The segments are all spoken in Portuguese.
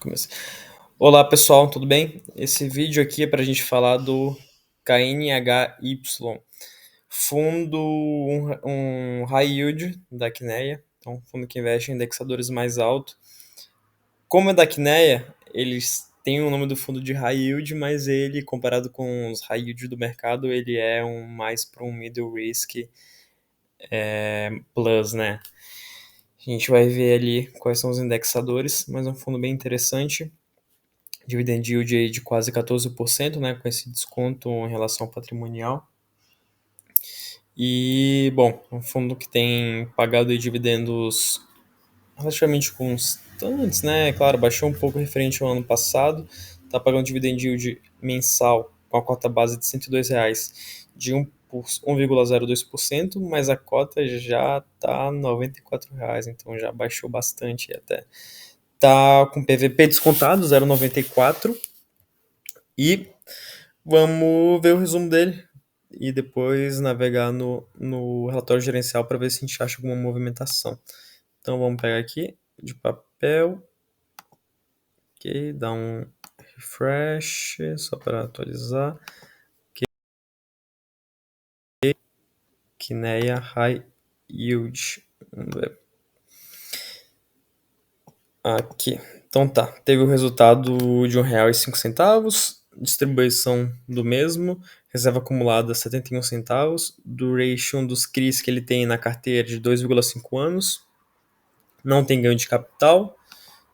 Comecei. Olá pessoal, tudo bem? Esse vídeo aqui é para a gente falar do KNHY, fundo um high yield da Quineia, então fundo que investe em indexadores mais altos. Como é da Quineia, eles têm o nome do fundo de high yield, mas ele, comparado com os high yield do mercado, ele é mais para um middle risk plus, né? A gente vai ver ali quais são os indexadores, mas é um fundo bem interessante. Dividend yield aí de quase 14%, né, com esse desconto em relação ao patrimonial. E, bom, é um fundo que tem pagado dividendos relativamente constantes, né? Claro, baixou um pouco referente ao ano passado, está pagando dividend yield mensal com a cota base de R$ 102 de 1,02%, mas a cota já está R$ 94, então já baixou bastante até. Tá com PVP descontado, 0,94. E vamos ver o resumo dele e depois navegar no relatório gerencial para ver se a gente acha alguma movimentação. Então vamos pegar aqui de papel, ok, dá um refresh só para atualizar. Ok, Quineia High Yield. Vamos ver. Aqui. Então tá, teve o resultado de R$ 1,05, distribuição do mesmo, reserva acumulada 71 centavos, duration dos CRIs que ele tem na carteira de 2,5 anos, não tem ganho de capital,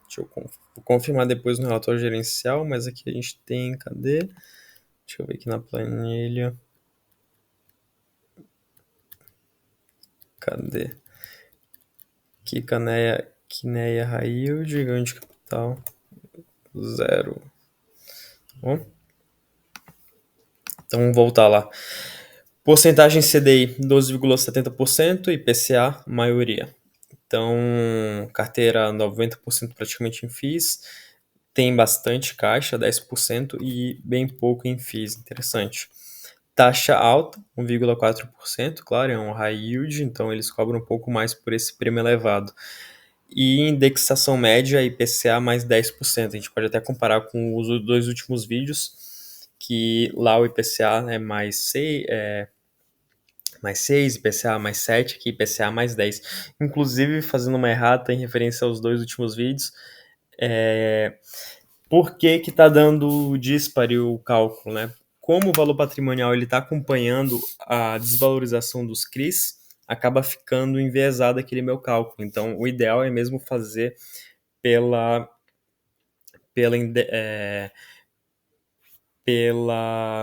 deixa eu vou confirmar depois no relatório gerencial, mas aqui a gente tem, cadê? Deixa eu ver aqui na planilha, cadê? Aqui, Quineia High Yield, ganho de capital, zero. Bom, então vamos voltar lá. Porcentagem CDI 12,70%, IPCA maioria. Então, carteira 90% praticamente em FIIs, tem bastante caixa, 10% e bem pouco em FIIs, interessante. Taxa alta, 1,4%, claro, é um high yield, então eles cobram um pouco mais por esse prêmio elevado. E indexação média, IPCA mais 10%. A gente pode até comparar com os dois últimos vídeos, que lá o IPCA é mais 6, IPCA mais 7, aqui IPCA mais 10. Inclusive, fazendo uma errata em referência aos dois últimos vídeos, por que que está dando dispare o cálculo, né? Como o valor patrimonial ele está acompanhando a desvalorização dos CRIs, acaba ficando enviesado aquele meu cálculo. Então, o ideal é mesmo fazer pela pela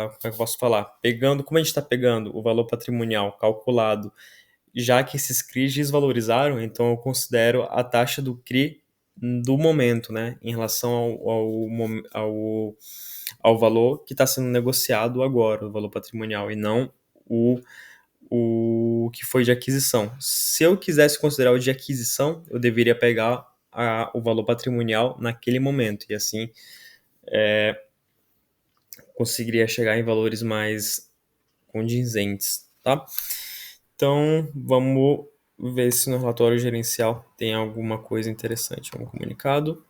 como é que eu posso falar? Pegando, como a gente está pegando o valor patrimonial calculado, já que esses CRIs desvalorizaram, então eu considero a taxa do CRI do momento, né, em relação ao valor que está sendo negociado agora, o valor patrimonial, e não o, o que foi de aquisição. Se eu quisesse considerar o de aquisição, eu deveria pegar o valor patrimonial naquele momento, e assim conseguiria chegar em valores mais condizentes, tá? Então, vamos ver se no relatório gerencial tem alguma coisa interessante, algum comunicado.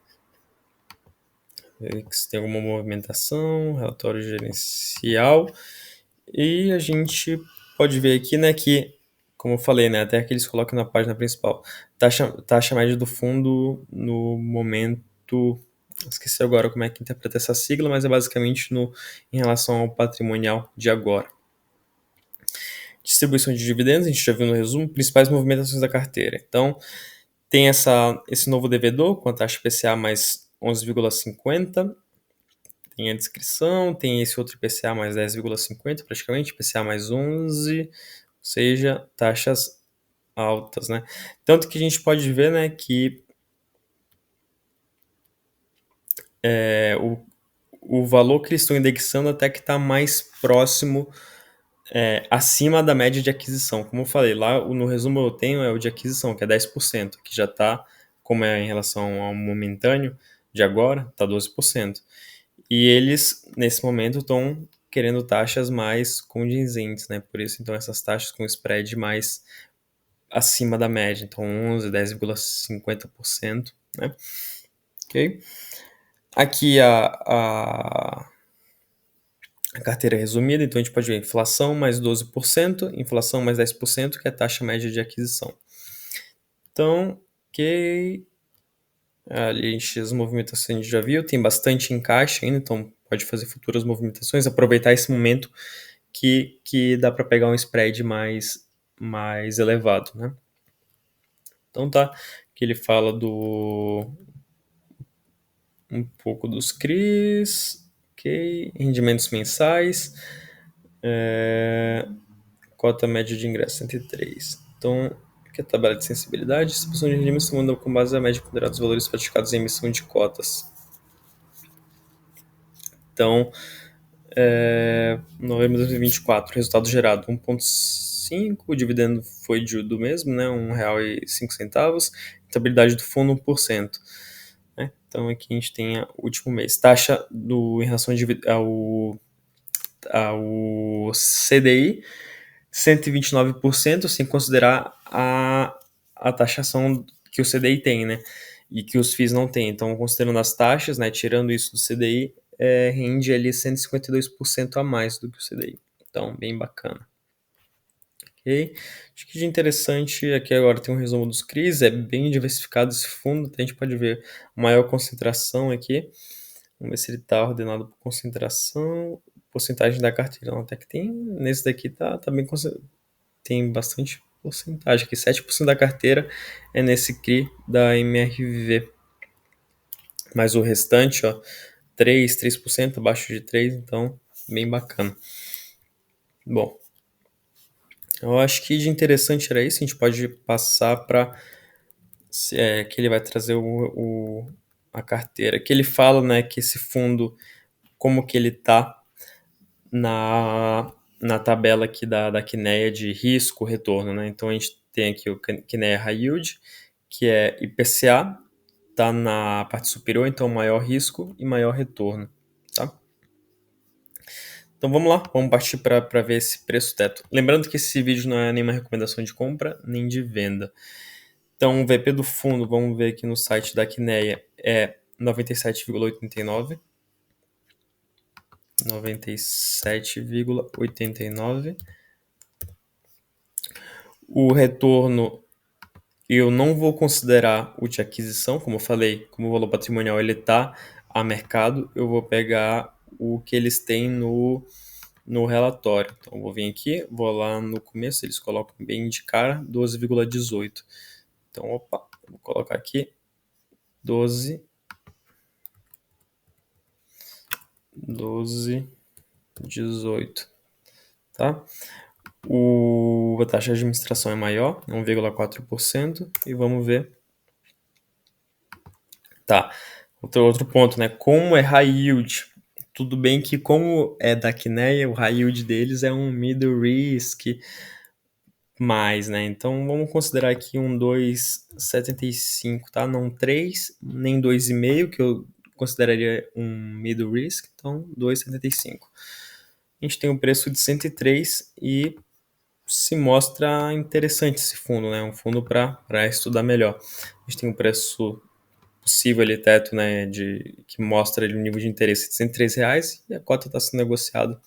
Ver se tem alguma movimentação, relatório gerencial. E a gente pode ver aqui, né, que, como eu falei, né, até que eles colocam na página principal, taxa média do fundo no momento, esqueci agora como é que interpreta essa sigla, mas é basicamente em relação ao patrimonial de agora. Distribuição de dividendos, a gente já viu no resumo, principais movimentações da carteira. Então, tem esse novo devedor com a taxa IPCA mais 11,50, tem a descrição, tem esse outro IPCA mais 10,50 praticamente, IPCA mais 11, ou seja, taxas altas, né? Tanto que a gente pode ver, né, que o valor que eles estão indexando até que está mais próximo, acima da média de aquisição. Como eu falei, lá no resumo eu tenho é o de aquisição, que é 10%, que já está, como é em relação ao momentâneo de agora, está 12%. E eles, nesse momento, estão querendo taxas mais condizentes, né? Por isso, então, essas taxas com spread mais acima da média. Então, 11, 10,50%, né? Ok? Aqui a carteira resumida, então a gente pode ver inflação mais 12%, inflação mais 10%, que é a taxa média de aquisição. Então, ok. Ali as movimentações a gente já viu, tem bastante encaixe ainda, então pode fazer futuras movimentações, aproveitar esse momento que dá para pegar um spread mais elevado, né? Então tá, que ele fala um pouco dos CRIs, ok, rendimentos mensais, cota média de ingresso 103. Então, aqui é a tabela de sensibilidade, distribuição de rendimentos tomando com base a média considerada os valores praticados em emissão de cotas. Então, novembro de 2024, resultado gerado 1,5, o dividendo foi do mesmo, né, R$ 1,05, rentabilidade do fundo 1%. Né? Então aqui a gente tem o último mês. Taxa em relação ao CDI, 129%, sem considerar a taxação que o CDI tem, né? E que os FIIs não têm. Então, considerando as taxas, né, tirando isso do CDI, rende ali 152% a mais do que o CDI. Então, bem bacana. Ok? Acho que de interessante aqui agora tem um resumo dos CRIs, é bem diversificado esse fundo, a gente pode ver maior concentração aqui. Vamos ver se ele está ordenado por concentração, porcentagem da carteira, até que tem, nesse daqui tá bem, tem bastante porcentagem aqui, 7% da carteira é nesse CRI da MRV, mas o restante, ó, 3%, abaixo de 3%, então bem bacana. Bom, eu acho que de interessante era isso, a gente pode passar para que ele vai trazer a carteira, que ele fala, né, que esse fundo, como que ele tá na tabela aqui da Kinea de risco, retorno, né, então a gente tem aqui o Kinea High Yield, que é IPCA, tá na parte superior, então maior risco e maior retorno, tá? Então vamos lá, vamos partir para ver esse preço teto. Lembrando que esse vídeo não é nenhuma recomendação de compra nem de venda. Então, o VP do fundo, vamos ver aqui no site da Kinea, é 97,89. 97,89. O retorno, eu não vou considerar o de aquisição, como eu falei, como o valor patrimonial ele está a mercado, eu vou pegar o que eles têm no relatório. Então, eu vou vir aqui, vou lá no começo, eles colocam bem de cara 12,18. Então, opa, vou colocar aqui 12, 18, tá? A taxa de administração é maior, 1,4%, e vamos ver. Tá, outro ponto, né? Como é high yield, tudo bem que como é da Kinea, o high yield deles é um middle risk mais, né? Então vamos considerar aqui um 2,75, tá? Não 3, nem 2,5, que eu consideraria um middle risk, então 2,75. A gente tem um preço de 103 e se mostra interessante esse fundo, né? Um fundo para estudar melhor. A gente tem um preço possível ali, teto, né, que mostra ali, um nível de interesse de R$ 103 e a cota está sendo negociada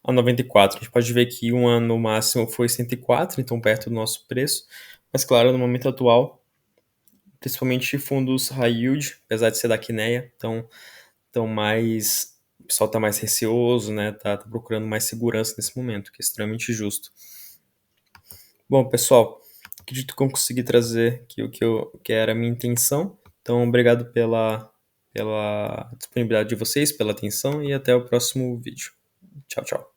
a 94. A gente pode ver que um ano máximo foi 104, então perto do nosso preço. Mas claro, no momento atual, principalmente fundos high yield, apesar de ser da Kinea, então mais o pessoal está mais receoso, né? Tá procurando mais segurança nesse momento, que é extremamente justo. Bom, pessoal, acredito que eu consegui trazer aqui o que era a minha intenção. Então, obrigado pela disponibilidade de vocês, pela atenção e até o próximo vídeo. Tchau, tchau.